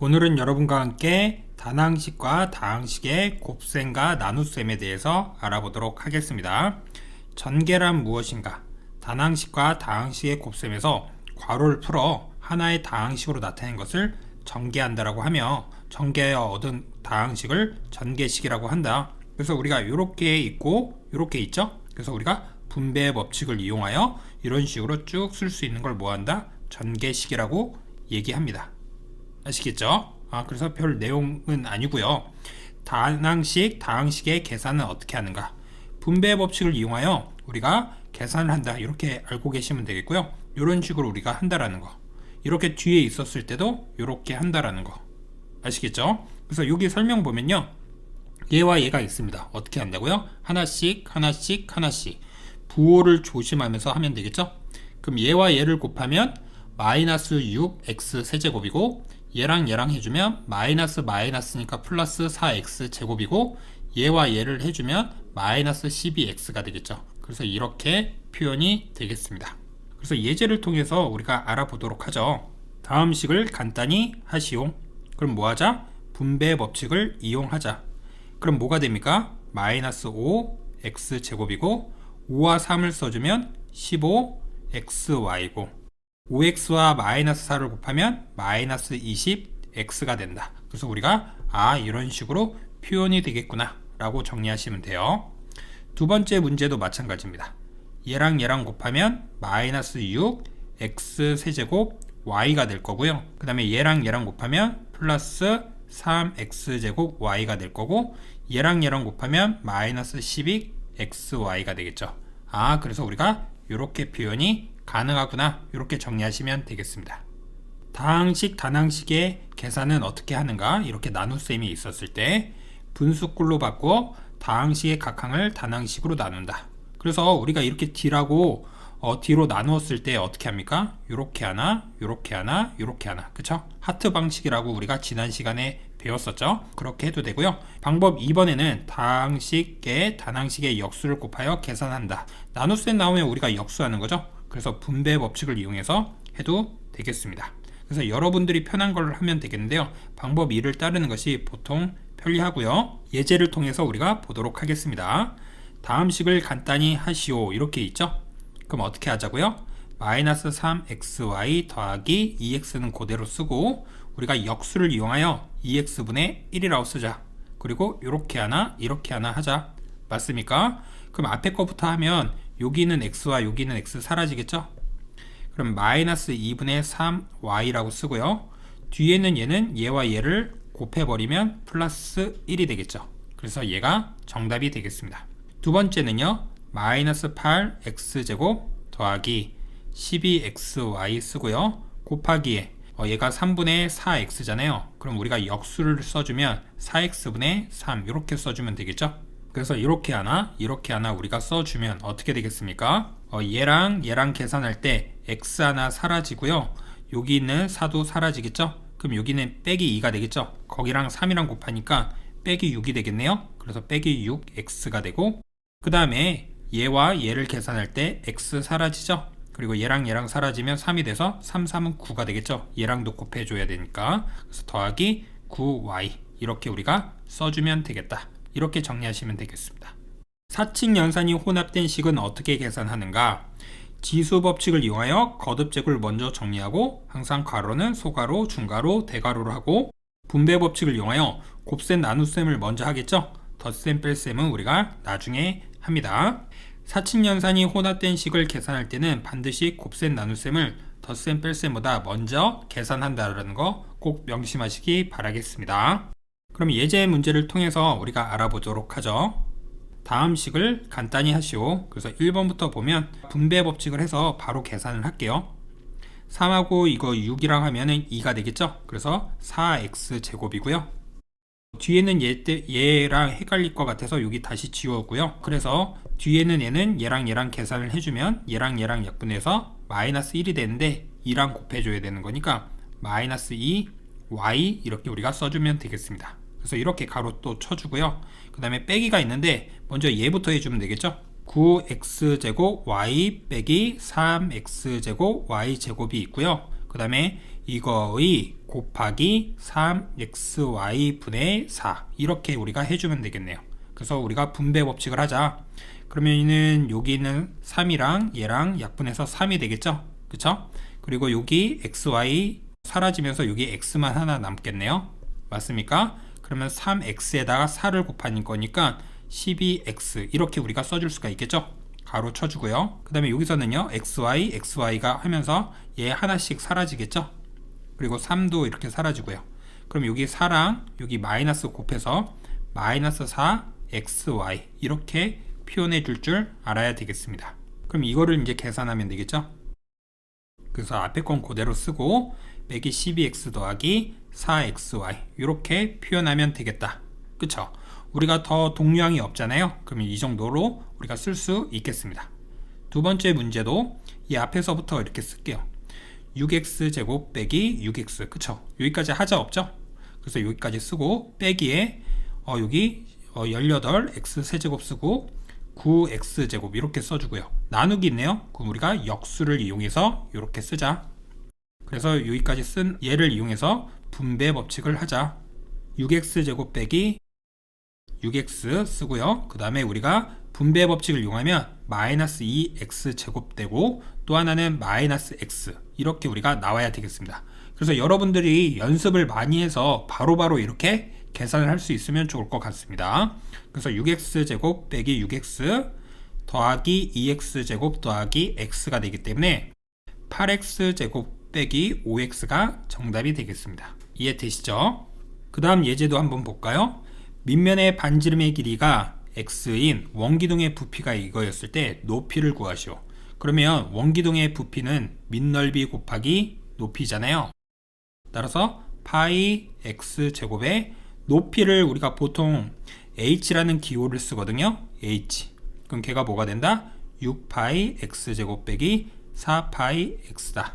오늘은 여러분과 함께 단항식과 다항식의 곱셈과 나눗셈에 대해서 알아보도록 하겠습니다. 전개란 무엇인가? 단항식과 다항식의 곱셈에서 괄호를 풀어 하나의 다항식으로 나타낸 것을 전개한다라고 하며 전개하여 얻은 다항식을 전개식이라고 한다. 그래서 우리가 이렇게 있고 이렇게 있죠? 그래서 우리가 분배의 법칙을 이용하여 이런 식으로 쭉 쓸 수 있는 걸 뭐한다? 전개식이라고 얘기합니다. 아시겠죠? 그래서 별 내용은 아니고요. 단항식, 다항식의 계산은 어떻게 하는가? 분배 법칙을 이용하여 우리가 계산을 한다. 이렇게 알고 계시면 되겠고요. 이런 식으로 우리가 한다라는 거. 이렇게 뒤에 있었을 때도 이렇게 한다라는 거. 아시겠죠? 그래서 여기 설명 보면요. 얘와 얘가 있습니다. 어떻게 한다고요? 하나씩, 하나씩, 하나씩. 부호를 조심하면서 하면 되겠죠? 그럼 얘와 얘를 곱하면 마이너스 6x 세제곱이고 얘랑 얘랑 해주면 마이너스 마이너스니까 플러스 4x 제곱이고 얘와 얘를 해주면 마이너스 12x가 되겠죠. 그래서 이렇게 표현이 되겠습니다. 그래서 예제를 통해서 우리가 알아보도록 하죠. 다음 식을 간단히 하시오. 그럼 뭐 하자? 분배 법칙을 이용하자. 그럼 뭐가 됩니까? 마이너스 5 x 제곱이고 5와 3을 써주면 15 xy고 5x와 마이너스 4를 곱하면 마이너스 20x가 된다. 그래서 우리가 이런 식으로 표현이 되겠구나 라고 정리하시면 돼요. 두 번째 문제도 마찬가지입니다. 얘랑 얘랑 곱하면 마이너스 6 x 세제곱 y가 될 거고요. 그 다음에 얘랑 얘랑 곱하면 플러스 3x 제곱 y가 될 거고 얘랑 얘랑 곱하면 마이너스 12 xy가 되겠죠. 그래서 우리가 이렇게 표현이 가능하구나. 이렇게 정리하시면 되겠습니다. 다항식, 단항식의 계산은 어떻게 하는가? 이렇게 나눗셈이 있었을 때 분수꼴로 바꾸어 다항식의 각항을 단항식으로 나눈다. 그래서 우리가 이렇게 D라고 D로 나누었을 때 어떻게 합니까? 요렇게 하나, 요렇게 하나, 요렇게 하나. 그쵸? 하트 방식이라고 우리가 지난 시간에 배웠었죠? 그렇게 해도 되고요. 방법 2번에는 다항식의 단항식의 역수를 곱하여 계산한다. 나눗셈 나오면 우리가 역수하는 거죠. 그래서 분배 법칙을 이용해서 해도 되겠습니다. 그래서 여러분들이 편한 걸 하면 되겠는데요. 방법 2를 따르는 것이 보통 편리하고요. 예제를 통해서 우리가 보도록 하겠습니다. 다음 식을 간단히 하시오. 이렇게 있죠. 그럼 어떻게 하자고요? 마이너스 3xy 더하기 2x는 그대로 쓰고 우리가 역수를 이용하여 2x분의 1이라고 쓰자. 그리고 이렇게 하나 이렇게 하나 하자. 맞습니까? 그럼 앞에 거부터 하면 여기는 x와 여기는 x 사라지겠죠? 그럼 마이너스 2분의 3y라고 쓰고요. 뒤에는 얘는 얘와 얘를 곱해버리면 플러스 1이 되겠죠. 그래서 얘가 정답이 되겠습니다. 두 번째는요. 마이너스 8x제곱 더하기 12xy 쓰고요. 곱하기에 얘가 3분의 4x잖아요. 그럼 우리가 역수를 써주면 4x분의 3 이렇게 써주면 되겠죠. 그래서 이렇게 하나 우리가 써주면 어떻게 되겠습니까? 얘랑 얘랑 계산할 때 x 하나 사라지고요. 여기 있는 4도 사라지겠죠? 그럼 여기는 빼기 2가 되겠죠? 거기랑 3이랑 곱하니까 빼기 6이 되겠네요. 그래서 빼기 6x가 되고 그 다음에 얘와 얘를 계산할 때 x 사라지죠? 그리고 얘랑 얘랑 사라지면 3이 돼서 3, 3은 9가 되겠죠? 얘랑도 곱해줘야 되니까 그래서 더하기 9y 이렇게 우리가 써주면 되겠다. 이렇게 정리하시면 되겠습니다. 사칙 연산이 혼합된 식은 어떻게 계산하는가? 지수 법칙을 이용하여 거듭제곱을 먼저 정리하고 항상 괄호는 소괄호, 중괄호, 대괄호로 하고 분배 법칙을 이용하여 곱셈 나눗셈을 먼저 하겠죠? 덧셈 뺄셈은 우리가 나중에 합니다. 사칙 연산이 혼합된 식을 계산할 때는 반드시 곱셈 나눗셈을 덧셈 뺄셈보다 먼저 계산한다는 거 꼭 명심하시기 바라겠습니다. 그럼 예제 문제를 통해서 우리가 알아보도록 하죠. 다음 식을 간단히 하시오. 그래서 1번부터 보면 분배 법칙을 해서 바로 계산을 할게요. 3하고 이거 6이랑 하면은 2가 되겠죠? 그래서 4x 제곱이고요. 뒤에는 얘랑 헷갈릴 것 같아서 여기 다시 지웠고요. 그래서 뒤에는 얘랑 얘랑 계산을 해주면 얘랑 얘랑 약분해서 마이너스 1이 되는데 2랑 곱해줘야 되는 거니까 마이너스 2 y 이렇게 우리가 써주면 되겠습니다. 그래서 이렇게 가로 또 쳐주고요. 그 다음에 빼기가 있는데 먼저 얘부터 해주면 되겠죠. 9x제곱 y 빼기 3x제곱 y제곱이 있고요. 그 그 다음에 이거의 곱하기 3xy 분의 4 이렇게 우리가 해주면 되겠네요. 그래서 우리가 분배 법칙을 하자. 그러면은 여기 있는 3이랑 얘랑 약분해서 3이 되겠죠? 그쵸? 그리고 여기 xy 사라지면서 여기 x만 하나 남겠네요. 맞습니까? 그러면 3x에다가 4를 곱하는 거니까 12x 이렇게 우리가 써줄 수가 있겠죠? 가로 쳐주고요. 그 다음에 여기서는요 xy가 하면서 얘 하나씩 사라지겠죠? 그리고 3도 이렇게 사라지고요. 그럼 여기 4랑 여기 마이너스 곱해서 마이너스 4xy 이렇게 표현해 줄 알아야 되겠습니다. 그럼 이거를 이제 계산하면 되겠죠? 그래서 앞에 건 그대로 쓰고 빼기 12x 더하기 4xy 이렇게 표현하면 되겠다. 그쵸? 우리가 더 동류항이 없잖아요. 그러면 이 정도로 우리가 쓸 수 있겠습니다. 두 번째 문제도 이 앞에서부터 이렇게 쓸게요. 6x제곱 빼기 6x 그쵸? 여기까지 하자 없죠? 그래서 여기까지 쓰고 빼기에 여기 18x 세제곱 쓰고 9x제곱 이렇게 써주고요. 나누기 있네요. 그럼 우리가 역수를 이용해서 이렇게 쓰자. 그래서 여기까지 쓴 얘를 이용해서 분배 법칙을 하자. 6x제곱 빼기 6x 쓰고요. 그 다음에 우리가 분배 법칙을 이용하면 마이너스 2x제곱 되고 또 하나는 마이너스 x 이렇게 우리가 나와야 되겠습니다. 그래서 여러분들이 연습을 많이 해서 바로바로 이렇게 계산을 할 수 있으면 좋을 것 같습니다. 그래서 6x제곱 빼기 6x 더하기 2x제곱 더하기 x가 되기 때문에 8x제곱 빼기 5x가 정답이 되겠습니다. 이해되시죠? 그 다음 예제도 한번 볼까요? 밑면의 반지름의 길이가 x인 원기둥의 부피가 이거였을 때 높이를 구하시오. 그러면 원기둥의 부피는 밑넓이 곱하기 높이잖아요. 따라서 파이 x제곱에 높이를 우리가 보통 h라는 기호를 쓰거든요. h. 그럼 걔가 뭐가 된다? 6파이 x제곱 빼기 4파이 x다.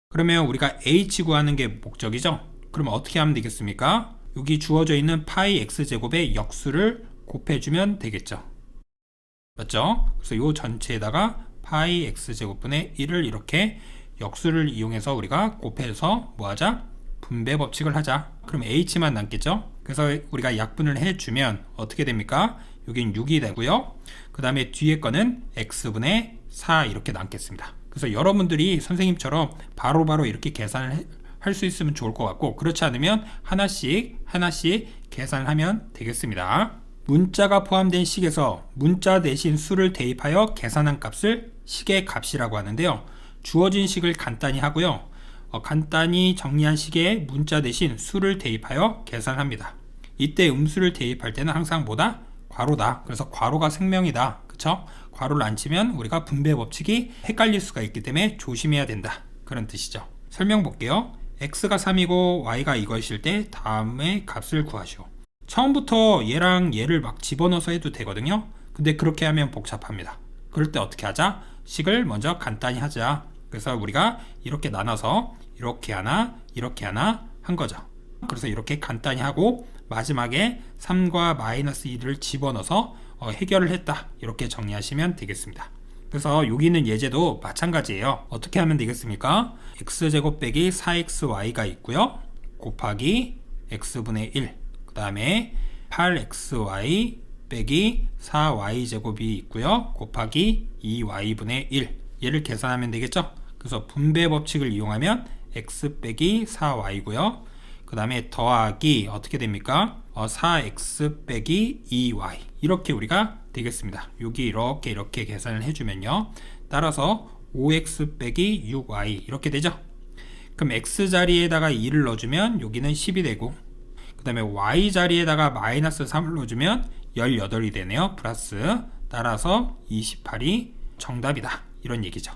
그러면 우리가 h 구하는 게 목적이죠. 그럼 어떻게 하면 되겠습니까? 여기 주어져 있는 파이 x제곱의 역수를 곱해주면 되겠죠. 맞죠? 그래서 이 전체에다가 파이 x제곱분의 1을 이렇게 역수를 이용해서 우리가 곱해서 뭐하자? 분배 법칙을 하자. 그럼 h만 남겠죠? 그래서 우리가 약분을 해주면 어떻게 됩니까? 여긴 6이 되고요. 그 다음에 뒤에 거는 x분의 4 이렇게 남겠습니다. 그래서 여러분들이 선생님처럼 바로바로 이렇게 계산을 할 수 있으면 좋을 것 같고, 그렇지 않으면 하나씩 계산을 하면 되겠습니다. 문자가 포함된 식에서 문자 대신 수를 대입하여 계산한 값을 식의 값이라고 하는데요. 주어진 식을 간단히 하고요. 간단히 정리한 식에 문자 대신 수를 대입하여 계산합니다. 이때 음수를 대입할 때는 항상 뭐다? 괄호다. 그래서 괄호가 생명이다. 그쵸? 괄호를 안 치면 우리가 분배 법칙이 헷갈릴 수가 있기 때문에 조심해야 된다. 그런 뜻이죠. 설명 볼게요. x가 3이고 y가 이것일 때 다음에 값을 구하시오. 처음부터 얘랑 얘를 막 집어넣어서 해도 되거든요. 근데 그렇게 하면 복잡합니다. 그럴 때 어떻게 하자? 식을 먼저 간단히 하자. 그래서 우리가 이렇게 나눠서 이렇게 하나 한 거죠. 그래서 이렇게 간단히 하고 마지막에 3과 마이너스 1을 집어넣어서 해결을 했다. 이렇게 정리하시면 되겠습니다. 그래서 여기 있는 예제도 마찬가지예요. 어떻게 하면 되겠습니까? x제곱 빼기 4xy가 있고요. 곱하기 x분의 1. 그 다음에 8xy 빼기 4y제곱이 있고요. 곱하기 2y분의 1. 얘를 계산하면 되겠죠? 그래서 분배 법칙을 이용하면 x 빼기 4y고요. 그 다음에 더하기 어떻게 됩니까? 4x 빼기 2y 이렇게 우리가 되겠습니다. 여기 이렇게 계산을 해주면요. 따라서 5x 빼기 6y 이렇게 되죠. 그럼 x 자리에다가 2를 넣어주면 여기는 10이 되고, 그 다음에 y 자리에다가 마이너스 3을 넣어주면 18이 되네요. 플러스 따라서 28이 정답이다. 이런 얘기죠.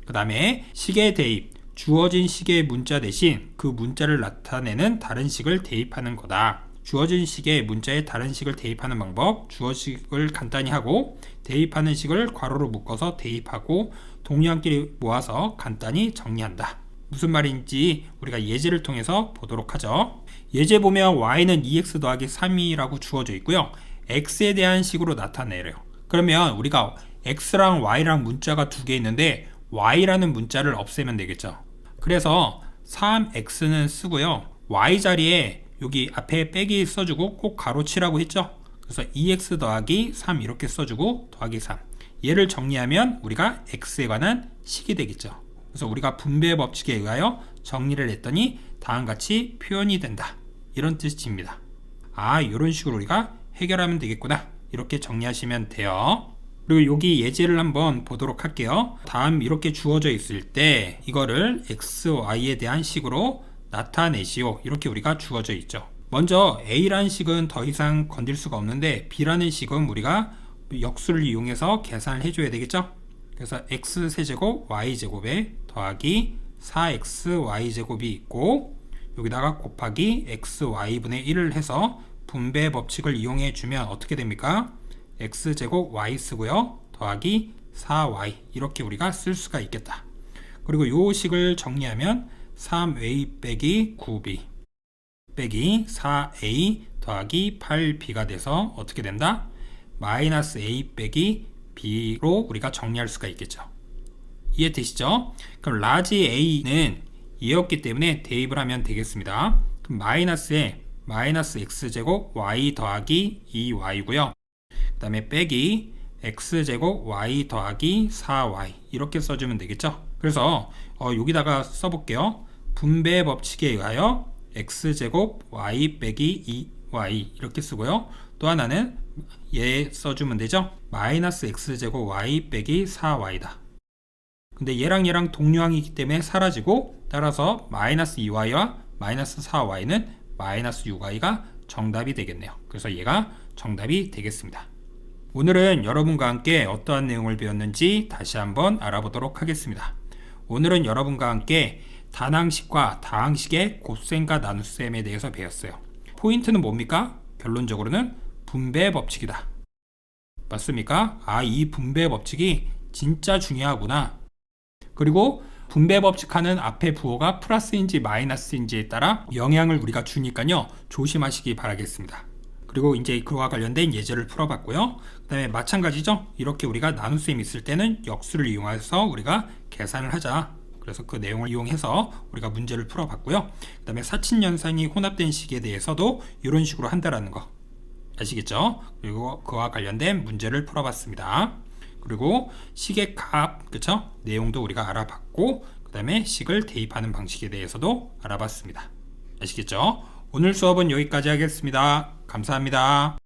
그 다음에 식의 대입. 주어진 식의 문자 대신 그 문자를 나타내는 다른 식을 대입하는 거다. 주어진 식에 문자에 다른 식을 대입하는 방법. 주어식을 간단히 하고 대입하는 식을 괄호로 묶어서 대입하고 동류항끼리 모아서 간단히 정리한다. 무슨 말인지 우리가 예제를 통해서 보도록 하죠. 예제 보면 y는 2x 더하기 3이라고 주어져 있고요. x에 대한 식으로 나타내래요. 그러면 우리가 x랑 y랑 문자가 두 개 있는데 y라는 문자를 없애면 되겠죠. 그래서 3x는 쓰고요. y 자리에 여기 앞에 빼기 써주고 꼭 가로치라고 했죠. 그래서 2x 더하기 3 이렇게 써주고 더하기 3. 얘를 정리하면 우리가 x에 관한 식이 되겠죠. 그래서 우리가 분배 법칙에 의하여 정리를 했더니 다음과 같이 표현이 된다. 이런 뜻입니다. 아, 이런 식으로 우리가 해결하면 되겠구나. 이렇게 정리하시면 돼요. 그리고 여기 예제를 한번 보도록 할게요. 다음 이렇게 주어져 있을 때 이거를 x, y에 대한 식으로 나타내시오. 이렇게 우리가 주어져 있죠. 먼저 A라는 식은 더 이상 건들 수가 없는데 B라는 식은 우리가 역수를 이용해서 계산을 해줘야 되겠죠. 그래서 x세제곱 y제곱에 더하기 4xy제곱이 있고 여기다가 곱하기 xy분의 1을 해서 분배 법칙을 이용해 주면 어떻게 됩니까? x제곱 y 쓰고요. 더하기 4y 이렇게 우리가 쓸 수가 있겠다. 그리고 요 식을 정리하면 3a 빼기 9b 빼기 4a 더하기 8b가 돼서 어떻게 된다? 마이너스 a 빼기 b로 우리가 정리할 수가 있겠죠. 이해되시죠? 그럼 라지 a는 얘였기 때문에 대입을 하면 되겠습니다. 그럼 마이너스에 마이너스 x제곱 y 더하기 2y고요. 그 다음에 빼기 x제곱 y 더하기 4y 이렇게 써주면 되겠죠. 그래서 여기다가 써볼게요. 분배 법칙에 의하여 x제곱 y 빼기 2y 이렇게 쓰고요. 또 하나는 얘 써주면 되죠. 마이너스 x제곱 y 빼기 4y다. 근데 얘랑 얘랑 동류항이기 때문에 사라지고 따라서 마이너스 2y와 마이너스 4y는 마이너스 6y가 정답이 되겠네요. 그래서 얘가 정답이 되겠습니다. 오늘은 여러분과 함께 어떠한 내용을 배웠는지 다시 한번 알아보도록 하겠습니다. 오늘은 여러분과 함께 단항식과 다항식의 곱셈과 나눗셈에 대해서 배웠어요. 포인트는 뭡니까? 결론적으로는 분배 법칙이다. 맞습니까? 아, 이 분배 법칙이 진짜 중요하구나. 그리고 분배 법칙하는 앞에 부호가 플러스인지 마이너스인지에 따라 영향을 우리가 주니까요. 조심하시기 바라겠습니다. 그리고 이제 그와 관련된 예제를 풀어봤고요. 그 다음에 마찬가지죠. 이렇게 우리가 나눗셈이 있을 때는 역수를 이용해서 우리가 계산을 하자. 그래서 그 내용을 이용해서 우리가 문제를 풀어봤고요. 그 다음에 사친연산이 혼합된 식에 대해서도 이런 식으로 한다라는 거 아시겠죠? 그리고 그와 관련된 문제를 풀어봤습니다. 그리고 식의 값, 그쵸? 내용도 우리가 알아봤고 그 다음에 식을 대입하는 방식에 대해서도 알아봤습니다. 아시겠죠? 오늘 수업은 여기까지 하겠습니다. 감사합니다.